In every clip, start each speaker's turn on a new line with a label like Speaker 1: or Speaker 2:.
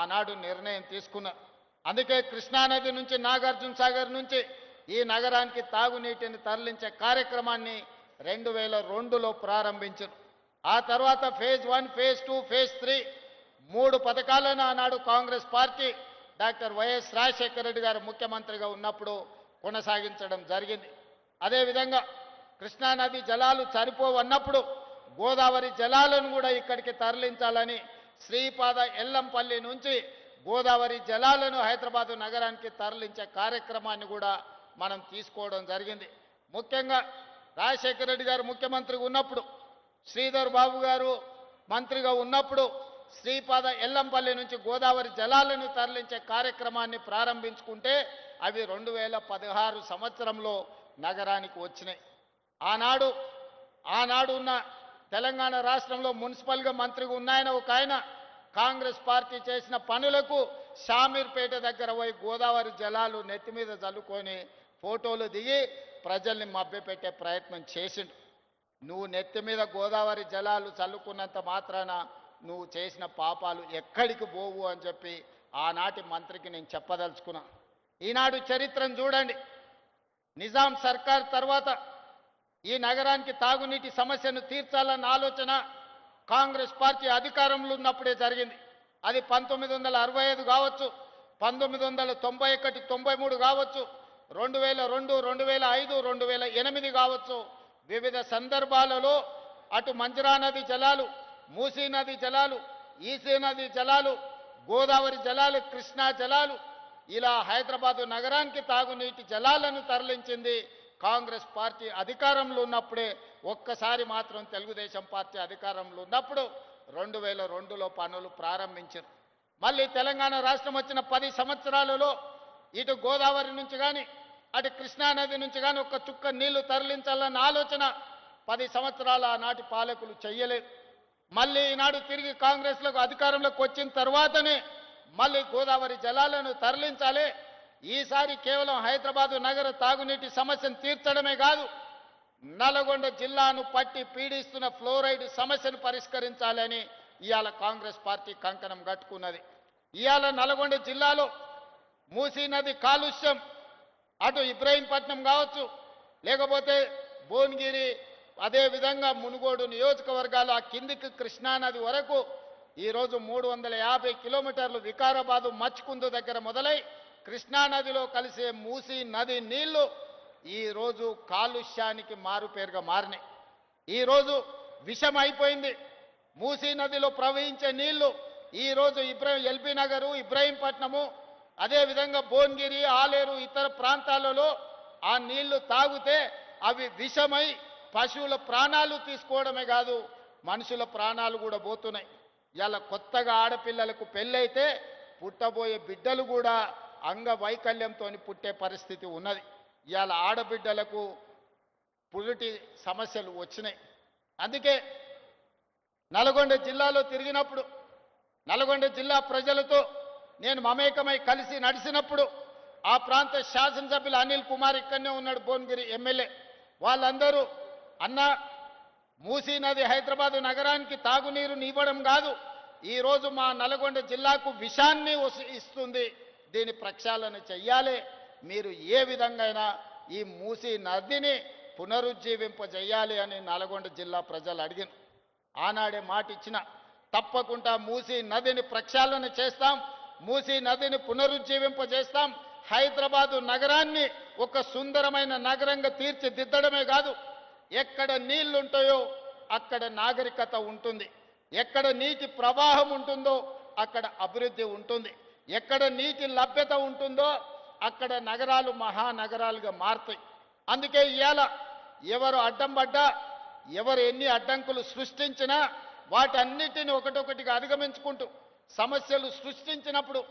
Speaker 1: ఆనాడు నిర్ణయం తీసుకున్నారు. అందుకే కృష్ణానది నుంచి నాగార్జున సాగర్ నుంచి ఈ నగరానికి తాగునీటిని తరలించే కార్యక్రమాన్ని 2002లో ప్రారంభించారు. ఆ తర్వాత ఫేజ్ 1, ఫేజ్ 2, ఫేజ్ 3 3 పథకాలను ఆనాడు Congress party doctor YS Rajasekhara Reddy గారు ముఖ్యమంత్రిగా ఉన్నప్పుడు కొనసాగించడం జరిగింది. అదేవిధంగా కృష్ణానది జలాలు సరిపోవన్నప్పుడు గోదావరి జలాలను కూడా ఇక్కడికి తరలించాలని శ్రీపాద ఎల్లంపల్లి నుంచి గోదావరి జలాలను హైదరాబాదు నగరానికి తరలించే కార్యక్రమాన్ని కూడా మనం తీసుకోవడం జరిగింది. ముఖ్యంగా రాజశేఖర రెడ్డి గారు ముఖ్యమంత్రిగా ఉన్నప్పుడు, శ్రీధర్ బాబు గారు మంత్రిగా ఉన్నప్పుడు శ్రీపాద ఎల్లంపల్లి నుంచి గోదావరి జలాలను తరలించే కార్యక్రమాన్ని ప్రారంభించుకుంటే అవి 2016 సంవత్సరంలో నగరానికి వచ్చినాయి. ఆనాడు ఉన్న తెలంగాణ రాష్ట్రంలో మున్సిపల్గా మంత్రిగా ఉన్నాయన ఒక ఆయన కాంగ్రెస్ పార్టీ చేసిన పనులకు షామీర్పేట దగ్గర పోయి గోదావరి జలాలు నెత్తి మీద చల్లుకొని ఫోటోలు దిగి ప్రజల్ని మభ్యపెట్టే ప్రయత్నం చేసిండు. నువ్వు నెత్తి మీద గోదావరి జలాలు చల్లుకున్నంత మాత్రాన నువ్వు చేసిన పాపాలు ఎక్కడికి పోవు అని చెప్పి ఆనాటి మంత్రికి నేను చెప్పదలుచుకున్నా. ఈనాడు చరిత్రను చూడండి. నిజాం సర్కార్ తర్వాత ఈ నగరానికి తాగునీటి సమస్యను తీర్చాలన్న ఆలోచన కాంగ్రెస్ పార్టీ అధికారంలో ఉన్నప్పుడే జరిగింది. అది 1965 కావచ్చు, 1991, 93 కావచ్చు, 2002, 2005, 2008 కావచ్చు. వివిధ సందర్భాలలో అటు మంజరా నది జలాలు, మూసీ నది జలాలు, ఈసీ నది జలాలు, గోదావరి జలాలు, కృష్ణా జలాలు, ఇలా హైదరాబాదు నగరానికి తాగునీటి జలాలను తరలించింది కాంగ్రెస్ పార్టీ అధికారంలో ఉన్నప్పుడే. ఒక్కసారి మాత్రం తెలుగుదేశం పార్టీ అధికారంలో ఉన్నప్పుడు 2002లో పనులు ప్రారంభించారు. మళ్ళీ తెలంగాణ రాష్ట్రం వచ్చిన 10 సంవత్సరాలలో ఇటు గోదావరి నుంచి కానీ అటు కృష్ణానది నుంచి కానీ ఒక్క చుక్క నీళ్లు తరలించాలన్న ఆలోచన 10 సంవత్సరాల ఆనాటి పాలకులు చెయ్యలేదు. మళ్ళీ ఈనాడు తిరిగి కాంగ్రెస్లకు అధికారంలోకి వచ్చిన తర్వాతనే మళ్ళీ గోదావరి జలాలను తరలించాలి. ఈసారి కేవలం హైదరాబాదు నగర తాగునీటి సమస్యను తీర్చడమే కాదు, నల్గొండ జిల్లాను పట్టి పీడిస్తున్న ఫ్లోరైడ్ సమస్యను పరిష్కరించాలని ఇవాళ కాంగ్రెస్ పార్టీ కంకణం కట్టుకున్నది. ఇవాళ నల్గొండ జిల్లాలో మూసీ నది కాలుష్యం అటు ఇబ్రహీంపట్నం కావచ్చు, లేకపోతే భువనగిరి, అదేవిధంగా మునుగోడు నియోజకవర్గాలు ఆ కిందికి కృష్ణానది వరకు ఈరోజు 350 కిలోమీటర్లు వికారాబాదు మచ్కుందు దగ్గర మొదలై కృష్ణానదిలో కలిసే మూసీ నది నీళ్లు ఈరోజు కాలుష్యానికి మారుపేరుగా మారినాయి. ఈరోజు విషం అయిపోయింది. మూసీ నదిలో ప్రవహించే నీళ్లు ఈరోజు ఎల్బీ నగరు, ఇబ్రహీంపట్నము, అదేవిధంగా భువనగిరి, ఆలేరు, ఇతర ప్రాంతాలలో ఆ నీళ్లు తాగితే అవి విషమై పశువుల ప్రాణాలు తీసుకోవడమే కాదు, మనుషుల ప్రాణాలు కూడా పోతున్నాయి. ఇలా కొత్తగా ఆడపిల్లలకు పెళ్ళైతే పుట్టబోయే బిడ్డలు కూడా అంగవైకల్యంతో పుట్టే పరిస్థితి ఉన్నది. ఇవాళ ఆడబిడ్డలకు పురిటి సమస్యలు వచ్చినాయి. అందుకే నల్గొండ జిల్లాలో తిరిగినప్పుడు, నల్గొండ జిల్లా ప్రజలతో నేను మమేకమై కలిసి నడిచినప్పుడు ఆ ప్రాంత శాసనసభ్యులు అనిల్ కుమార్ ఇక్కడనే ఉన్నాడు, భువనగిరి ఎమ్మెల్యే, వాళ్ళందరూ అన్న మూసీ నది హైదరాబాదు నగరానికి తాగునీరుని ఇవ్వడం కాదు, ఈరోజు మా నల్గొండ జిల్లాకు విషాన్ని ఇస్తుంది, దీని ప్రక్షాళన చెయ్యాలి, మీరు ఏ విధంగా ఈ మూసీ నదిని పునరుజ్జీవింపజేయాలి అని నల్గొండ జిల్లా ప్రజలు అడిగిన. ఆనాడే మాట ఇచ్చిన, తప్పకుండా మూసీ నదిని ప్రక్షాళన చేస్తాం, మూసీ నదిని పునరుజ్జీవింపజేస్తాం, హైదరాబాదు నగరాన్ని ఒక సుందరమైన నగరంగా తీర్చిదిద్దడమే కాదు, ఎక్కడ నీళ్లుంటాయో అక్కడ నాగరికత ఉంటుంది, ఎక్కడ నీటి ప్రవాహం ఉంటుందో అక్కడ అభివృద్ధి ఉంటుంది, ఎక్కడ నీటి లభ్యత ఉంటుందో అక్కడ నగరాలు మహానగరాలుగా మారుతాయి. అందుకే ఇవాళ ఎవరు అడ్డం పడ్డా, ఎవరు ఎన్ని అడ్డంకులు సృష్టించినా వాటన్నిటిని ఒకటొకటిగా అధిగమించుకుంటూ సమస్యలు సృష్టించినప్పుడు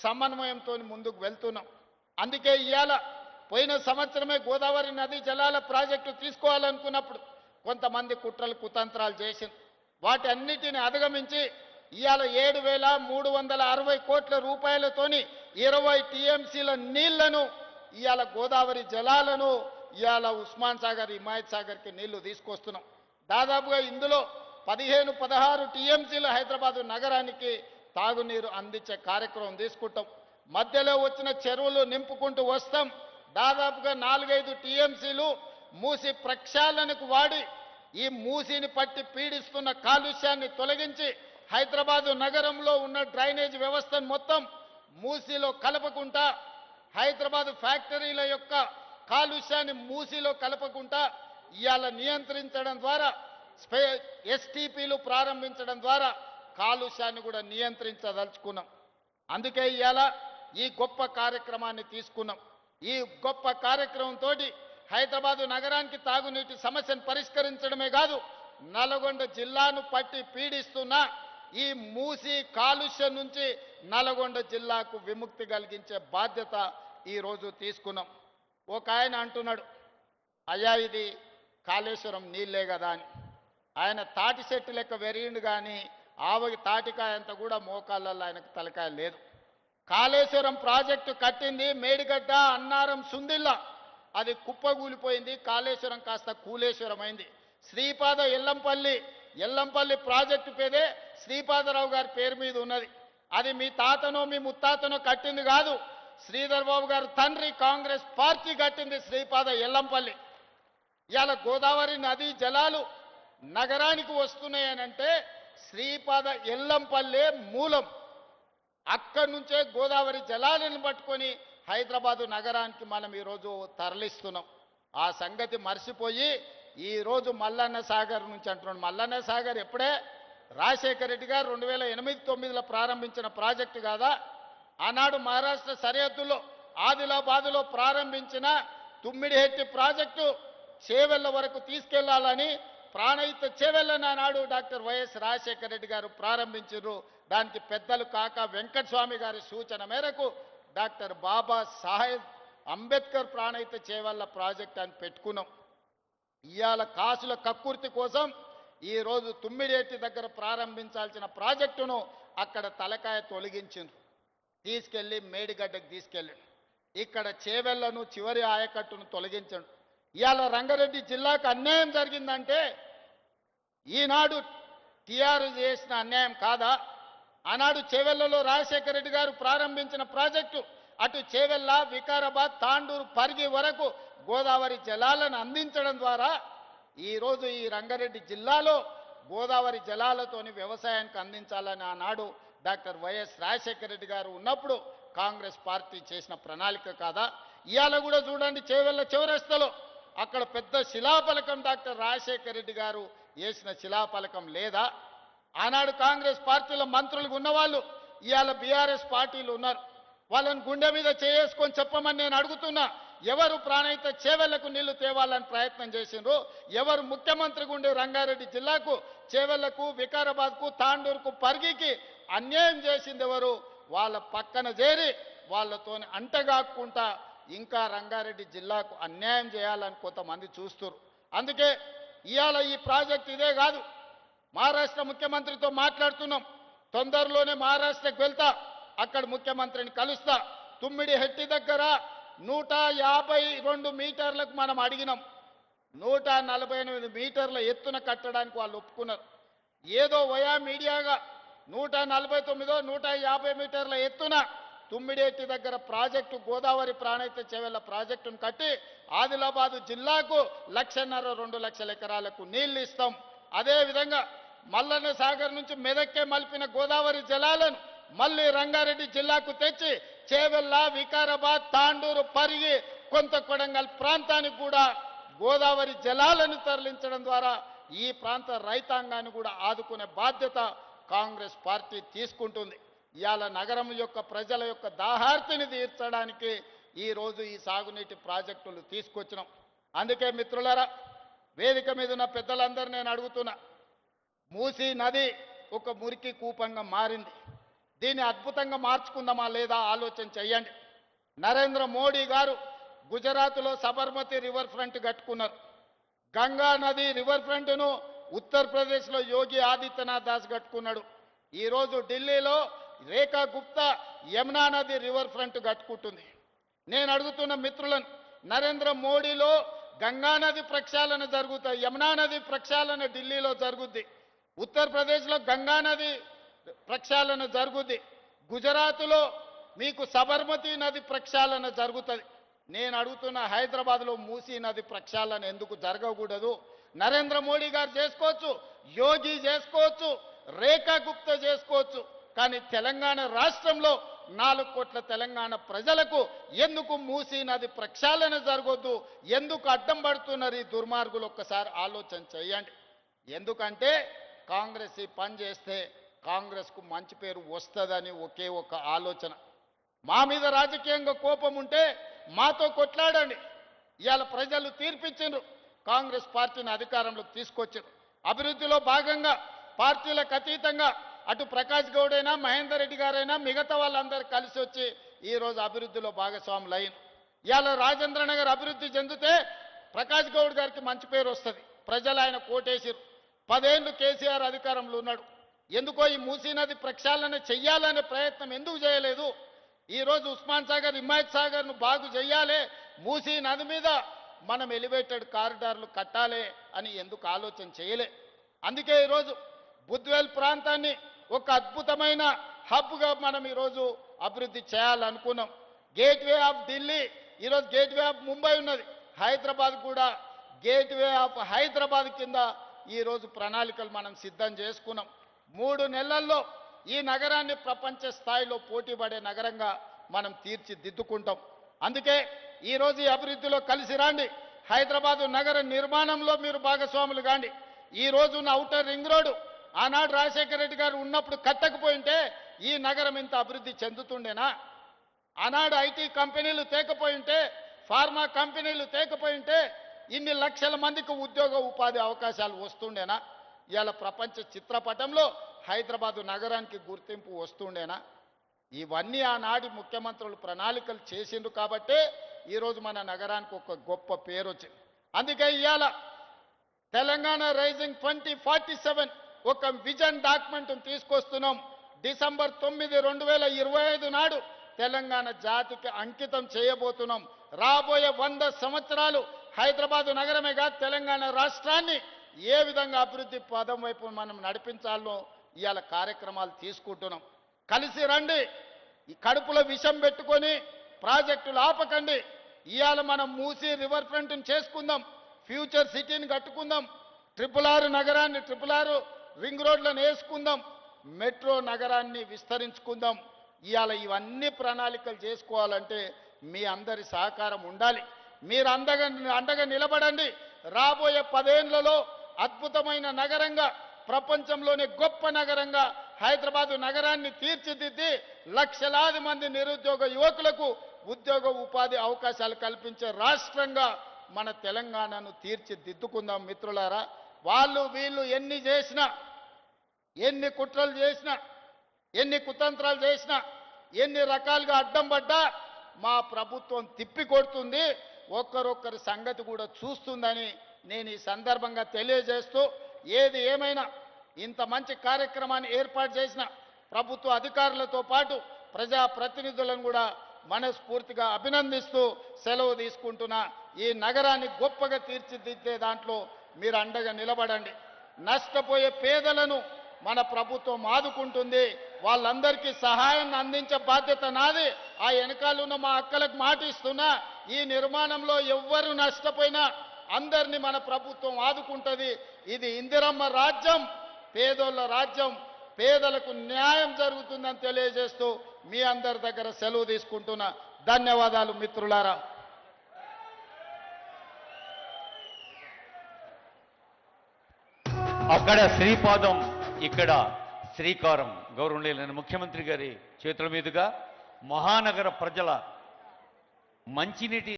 Speaker 1: సమన్వయంతో ముందుకు వెళ్తున్నాం. అందుకే ఇవాళ పోయిన సంవత్సరమే గోదావరి నది జలాల ప్రాజెక్టు తీసుకోవాలనుకున్నప్పుడు కొంతమంది కుట్రలు కుతంత్రాలు చేసింది. వాటి అన్నిటిని అధిగమించి ఇవాళ 7,360 కోట్ల రూపాయలతోని 20 టీఎంసీల నీళ్లను ఇవాళ గోదావరి జలాలను ఇవాళ ఉస్మాన్ సాగర్, హిమాయత్ సాగర్కి నీళ్లు తీసుకొస్తున్నాం. దాదాపుగా ఇందులో 15-16 టీఎంసీలు హైదరాబాదు నగరానికి తాగునీరు అందించే కార్యక్రమం తీసుకుంటాం. మధ్యలో వచ్చిన చెరువులు నింపుకుంటూ వస్తాం. దాదాపుగా 4-5 టీఎంసీలు మూసి ప్రక్షాళనకు వాడి ఈ మూసిని పట్టి పీడిస్తున్న కాలుష్యాన్ని తొలగించి హైదరాబాదు నగరంలో ఉన్న డ్రైనేజ్ వ్యవస్థను మొత్తం మూసిలో కలపకుండా, హైదరాబాదు ఫ్యాక్టరీల యొక్క కాలుష్యాన్ని మూసిలో కలపకుండా ఇవాళ నియంత్రించడం ద్వారా, ఎస్టీపీలు ప్రారంభించడం ద్వారా కాలుష్యాన్ని కూడా నియంత్రించదలుచుకున్నాం. అందుకే ఇవాళ ఈ గొప్ప కార్యక్రమాన్ని తీసుకున్నాం. ఈ గొప్ప కార్యక్రమంతో హైదరాబాదు నగరానికి తాగునీటి సమస్యను పరిష్కరించడమే కాదు, నల్గొండ జిల్లాను పట్టి పీడిస్తున్న ఈ మూసి కాలుష్యం నుంచి నల్గొండ జిల్లాకు విముక్తి కలిగించే బాధ్యత ఈరోజు తీసుకున్నాం. ఒక ఆయన అంటున్నాడు, అయ్యా ఇది కాళేశ్వరం నీళ్ళే కదా అని. ఆయన తాటి చెట్టు లెక్క వెరిగిండు కానీ ఆవగి తాటికాయ అంతా కూడా మోకాళ్ళల్లో ఆయనకు తలకాయ లేదు. కాళేశ్వరం ప్రాజెక్టు కట్టింది మేడిగడ్డ, అన్నారం, సుందిల్లా, అది కుప్పగూలిపోయింది. కాళేశ్వరం కాస్త కూలేశ్వరం అయింది. శ్రీపాద ఎల్లంపల్లి ప్రాజెక్టు పేదే శ్రీపాదరావు గారి పేరు మీద ఉన్నది. అది మీ తాతనో మీ ముత్తాతనో కట్టింది కాదు, శ్రీధర్ బాబు గారు తండ్రి కాంగ్రెస్ పార్టీ కట్టింది శ్రీపాద ఎల్లంపల్లి. ఇవాళ గోదావరి నదీ జలాలు నగరానికి వస్తున్నాయనంటే శ్రీపాద ఎల్లంపల్లె మూలం. అక్కడి నుంచే గోదావరి జలాలను పట్టుకొని హైదరాబాదు నగరానికి మనం ఈరోజు తరలిస్తున్నాం. ఆ సంగతి మర్చిపోయి ఈరోజు మల్లన్న సాగర్ నుంచి అంటున్నాడు. మల్లన్న సాగర్ ఎప్పుడే రాజశేఖర రెడ్డి గారు 2008-9లో ప్రారంభించిన ప్రాజెక్టు కాదా? ఆనాడు మహారాష్ట్ర సరిహద్దులో ఆదిలాబాదులో ప్రారంభించిన తుమ్మిడిహెట్టి ప్రాజెక్టు చేవెళ్ల వరకు తీసుకెళ్లాలని ప్రాణహిత చేవెళ్లను ఆనాడు డాక్టర్ వైఎస్ రాజశేఖర రెడ్డి గారు ప్రారంభించారు. దానికి పెద్దలు కాక వెంకటస్వామి గారి సూచన మేరకు డాక్టర్ బాబా సాహెబ్ అంబేద్కర్ ప్రాణహిత చేవెళ్ల ప్రాజెక్ట్ అని పెట్టుకున్నాం. ఇవాళ కాసుల కక్కుర్తి కోసం ఈరోజు తుమ్మిడిహెట్టి దగ్గర ప్రారంభించాల్సిన ప్రాజెక్టును అక్కడ తలకాయ తొలగించిండ్రు, తీసుకెళ్లి మేడిగడ్డకు తీసుకెళ్ళి ఇక్కడ చేవెళ్లను చివరి ఆయకట్టును తొలగించండు. ఇవాళ రంగారెడ్డి జిల్లాకు అన్యాయం జరిగిందంటే ఈనాడు టీఆర్ చేసిన అన్యాయం కాదా? ఆనాడు చేవెళ్లలో రాజశేఖర రెడ్డి గారు ప్రారంభించిన ప్రాజెక్టు అటు చేవెళ్ల, వికారాబాద్, తాండూరు, పరిగి వరకు గోదావరి జలాలను అందించడం ద్వారా ఈరోజు ఈ రంగారెడ్డి జిల్లాలో గోదావరి జలాలతోని వ్యవసాయానికి అందించాలని ఆనాడు డాక్టర్ వైఎస్ రాజశేఖర రెడ్డి గారు ఉన్నప్పుడు కాంగ్రెస్ పార్టీ చేసిన ప్రణాళిక కాదా? ఇవాళ కూడా చూడండి, చేవెళ్ల చౌరస్తలో అక్కడ పెద్ద శిలాఫలకం డాక్టర్ రాజశేఖర రెడ్డి గారు వేసిన శిలాఫలకం లేదా? ఆనాడు కాంగ్రెస్ పార్టీలో మంత్రులుగా ఉన్నవాళ్ళు ఇవాళ బీఆర్ఎస్ పార్టీలు ఉన్నారు. వాళ్ళని గుండె మీద చేసుకొని చెప్పమని నేను అడుగుతున్నా. ఎవరు ప్రాణహిత చేవెళ్లకు నీళ్లు తేవాలని ప్రయత్నం చేసిండ్రు? ఎవరు ముఖ్యమంత్రిగా ఉండే రంగారెడ్డి జిల్లాకు, చేవెళ్లకు, వికారాబాద్కు, తాండూరుకు, పరిగికి అన్యాయం చేసింది ఎవరు? వాళ్ళ పక్కన చేరి వాళ్ళతోని అంటగాక్కుంటా ఇంకా రంగారెడ్డి జిల్లాకు అన్యాయం చేయాలని కొంతమంది చూస్తున్నారు. అందుకే ఇవాళ ఈ ప్రాజెక్ట్ ఇదే కాదు, మహారాష్ట్ర ముఖ్యమంత్రితో మాట్లాడుతున్నాం. తొందరలోనే మహారాష్ట్రకు వెళ్తా, అక్కడ ముఖ్యమంత్రిని కలుస్తా. తుమ్మిడిహెట్టి దగ్గర 152 మీటర్లకు మనం అడిగినాం. 148 మీటర్ల ఎత్తున కట్టడానికి వాళ్ళు ఒప్పుకున్నారు. ఏదో వయా మీడియాగా 149, 150 మీటర్ల ఎత్తున తుమ్మిడిహెట్టి దగ్గర ప్రాజెక్టు, గోదావరి ప్రాణహిత చేవెళ్ల ప్రాజెక్టును కట్టి ఆదిలాబాదు జిల్లాకు 1,50,000-2 లక్షల ఎకరాలకు నీళ్లు ఇస్తాం. అదేవిధంగా మల్లన్న సాగర్ నుంచి మెదక్కే మలిపిన గోదావరి జలాలను మళ్ళీ రంగారెడ్డి జిల్లాకు తెచ్చి చేవెళ్ల, వికారాబాద్, తాండూరు, పరిగి, కొంత కొడంగల్ ప్రాంతానికి కూడా గోదావరి జలాలను తరలించడం ద్వారా ఈ ప్రాంత రైతాంగాన్ని కూడా ఆదుకునే బాధ్యత కాంగ్రెస్ పార్టీ తీసుకుంటుంది. ఇవాళ నగరం యొక్క ప్రజల యొక్క దాహార్తిని తీర్చడానికి ఈరోజు ఈ సాగునీటి ప్రాజెక్టులు తీసుకొచ్చినాం. అందుకే మిత్రులారా, వేదిక మీద ఉన్న పెద్దలందరూ నేను అడుగుతున్నా, మూసీ నది ఒక మురికి కూపంగా మారింది. దీన్ని అద్భుతంగా మార్చుకుందామా లేదా ఆలోచన చెయ్యండి. నరేంద్ర మోడీ గారు గుజరాత్లో సబర్మతి రివర్ ఫ్రంట్ కట్టుకున్నారు. గంగా నది రివర్ ఫ్రంట్ను ఉత్తరప్రదేశ్లో యోగి ఆదిత్యనాథ్ దాస్ కట్టుకున్నాడు. ఈరోజు ఢిల్లీలో రేఖా గుప్తా యమునా నది రివర్ ఫ్రంట్ కట్టుకుంటుంది. నేను అడుగుతున్న మిత్రులను, నరేంద్ర మోడీలో గంగా నది ప్రక్షాళన జరుగుతాయి, యమునా నది ప్రక్షాళన ఢిల్లీలో జరుగుద్ది. ఉత్తరప్రదేశ్లో గంగా నది ప్రక్షాళన జరుగుద్ది. గుజరాత్లో మీకు సబర్మతి నది ప్రక్షాళన జరుగుతుంది. నేను అడుగుతున్న హైదరాబాద్లో మూసీ నది ప్రక్షాళన ఎందుకు జరగకూడదు? నరేంద్ర మోడీ గారు చేసుకోవచ్చు, యోగి చేసుకోవచ్చు, రేఖా గుప్తా చేసుకోవచ్చు. కానీ తెలంగాణ రాష్ట్రంలో 4 కోట్ల తెలంగాణ ప్రజలకు ఎందుకు మూసీ నది ప్రక్షాళన జరగొద్దు? ఎందుకు అడ్డం పడుతున్నారు ఈ దుర్మార్గులు? ఒక్కసారి ఆలోచన చేయండి. ఎందుకంటే కాంగ్రెస్ ఈ పని చేస్తే కాంగ్రెస్కు మంచి పేరు వస్తుందని ఒకే ఒక ఆలోచన. మా మీద రాజకీయంగా కోపం ఉంటే మాతో కొట్లాడండి. ఇవాళ ప్రజలు తీర్పిచ్చిండ్రు, కాంగ్రెస్ పార్టీని అధికారంలోకి తీసుకొచ్చారు. అభివృద్ధిలో భాగంగా పార్టీలకు అతీతంగా అటు ప్రకాష్ గౌడ్ అయినా మహేందర్ రెడ్డి గారైనా మిగతా వాళ్ళందరూ కలిసి వచ్చి ఈరోజు అభివృద్ధిలో భాగస్వాములు అయ్యారు. ఇవాళ రాజేంద్ర నగర్ అభివృద్ధి చెందితే ప్రకాష్ గౌడ్ గారికి మంచి పేరు వస్తుంది. ప్రజలు ఆయన కోటేసిరు. 10 ఏళ్ళు కేసీఆర్ అధికారంలో ఉన్నాడు. ఎందుకో ఈ మూసీ నది ప్రక్షాళన చెయ్యాలనే ప్రయత్నం ఎందుకు చేయలేదు? ఈరోజు ఉస్మాన్ సాగర్, హిమాయత్ సాగర్ను బాగు చేయాలి, మూసీ నది మీద మనం ఎలివేటెడ్ కారిడార్లు కట్టాలి అని ఎందుకు ఆలోచన చేయలే? అందుకే ఈరోజు బుద్వేల్ ప్రాంతాన్ని ఒక అద్భుతమైన హబ్గా మనం ఈరోజు అభివృద్ధి చేయాలనుకున్నాం. గేట్వే ఆఫ్ ఢిల్లీ, ఈరోజు గేట్వే ఆఫ్ ముంబై ఉన్నది. హైదరాబాద్ కూడా గేట్వే ఆఫ్ హైదరాబాద్ కింద ఈరోజు ప్రణాళికలు మనం సిద్ధం చేసుకున్నాం. 3 నెలల్లో ఈ నగరాన్ని ప్రపంచ స్థాయిలో పోటీపడే నగరంగా మనం తీర్చిదిద్దుకుంటాం. అందుకే ఈరోజు ఈ అభివృద్ధిలో కలిసి రండి. హైదరాబాదు నగర నిర్మాణంలో మీరు భాగస్వాములు కాండి. ఈ రోజున్న ఔటర్ రింగ్ రోడ్డు ఆనాడు రాజశేఖర రెడ్డి గారు ఉన్నప్పుడు కట్టకపోయింటే ఈ నగరం ఇంత అభివృద్ధి చెందుతుండేనా? ఆనాడు ఐటీ కంపెనీలు తేకపోయింటే, ఫార్మా కంపెనీలు తేకపోయింటే ఇన్ని లక్షల మందికి ఉద్యోగ ఉపాధి అవకాశాలు వస్తుండేనా? ఇవాళ ప్రపంచ చిత్రపటంలో హైదరాబాదు నగరానికి గుర్తింపు వస్తుండేనా? ఇవన్నీ ఆనాటి ముఖ్యమంత్రులు ప్రణాళికలు చేసిండ్రు కాబట్టే ఈరోజు మన నగరానికి ఒక గొప్ప పేరు వచ్చింది. అందుకే ఇవాళ తెలంగాణ రైజింగ్ 2047 ఒక విజన్ డాక్యుమెంట్ను తీసుకొస్తున్నాం. డిసెంబర్ 9, 2025 నాడు తెలంగాణ జాతికి అంకితం చేయబోతున్నాం. రాబోయే 100 సంవత్సరాలు హైదరాబాదు నగరమే కాదు తెలంగాణ రాష్ట్రాన్ని ఏ విధంగా అభివృద్ధి పదం వైపు మనం నడిపించాలో ఇవాళ కార్యక్రమాలు తీసుకుంటున్నాం. కలిసి రండి. ఈ కడుపులో విషం పెట్టుకొని ప్రాజెక్టులు ఆపకండి. ఇవాళ మనం మూసీ రివర్ ఫ్రంట్ని చేసుకుందాం, ఫ్యూచర్ సిటీని కట్టుకుందాం, RRR నగరాన్ని, RRR రింగ్ రోడ్లను వేసుకుందాం, మెట్రో నగరాన్ని విస్తరించుకుందాం. ఇవాళ ఇవన్నీ ప్రణాళికలు చేసుకోవాలంటే మీ అందరి సహకారం ఉండాలి. మీరు అండగా నిలబడండి. రాబోయే 10 ఏళ్లలో అద్భుతమైన నగరంగా, ప్రపంచంలోనే గొప్ప నగరంగా హైదరాబాదు నగరాన్ని తీర్చిదిద్ది లక్షలాది మంది నిరుద్యోగ యువకులకు ఉద్యోగ ఉపాధి అవకాశాలు కల్పించే రాష్ట్రంగా మన తెలంగాణను తీర్చిదిద్దుకుందాం. మిత్రులారా, వాళ్ళు వీళ్ళు ఎన్ని చేసినా, ఎన్ని కుట్రలు చేసినా, ఎన్ని కుతంత్రాలు చేసినా, ఎన్ని రకాలుగా అడ్డం పడ్డా మా ప్రభుత్వం తిప్పికొడుతుంది. ఒక్కరొక్కరి సంగతి కూడా చూస్తుందని నేను ఈ సందర్భంగా తెలియజేస్తూ, ఏది ఏమైనా ఇంత మంచి కార్యక్రమాన్ని ఏర్పాటు చేసిన ప్రభుత్వ అధికారులతో పాటు ప్రజాప్రతినిధులను కూడా మనస్ఫూర్తిగా అభినందిస్తూ సెలవు తీసుకుంటున్నా. ఈ నగరాన్ని గొప్పగా తీర్చిదిద్దే దాంట్లో మీరు అండగా నిలబడండి. నష్టపోయే పేదలను మన ప్రభుత్వం ఆదుకుంటుంది. వాళ్ళందరికీ సహాయాన్ని అందించే బాధ్యత నాది. ఆ వెనకాలన్న మా అక్కలకు మాట ఇస్తున్నా, ఈ నిర్మాణంలో ఎవ్వరు నష్టపోయినా అందరినీ మన ప్రభుత్వం ఆదుకుంటుంది. ఇది ఇందిరమ్మ రాజ్యం, పేదోళ్ళ రాజ్యం. పేదలకు న్యాయం జరుగుతుందని తెలియజేస్తూ మీ అందరి దగ్గర సెలవు తీసుకుంటున్నా. ధన్యవాదాలు మిత్రులారా.
Speaker 2: అక్కడ శ్రీపాదం, ఇక్కడ శ్రీకారం. గౌరవనీయులైన ముఖ్యమంత్రి గారి చేతుల మీదుగా మహానగర ప్రజల మంచినీటి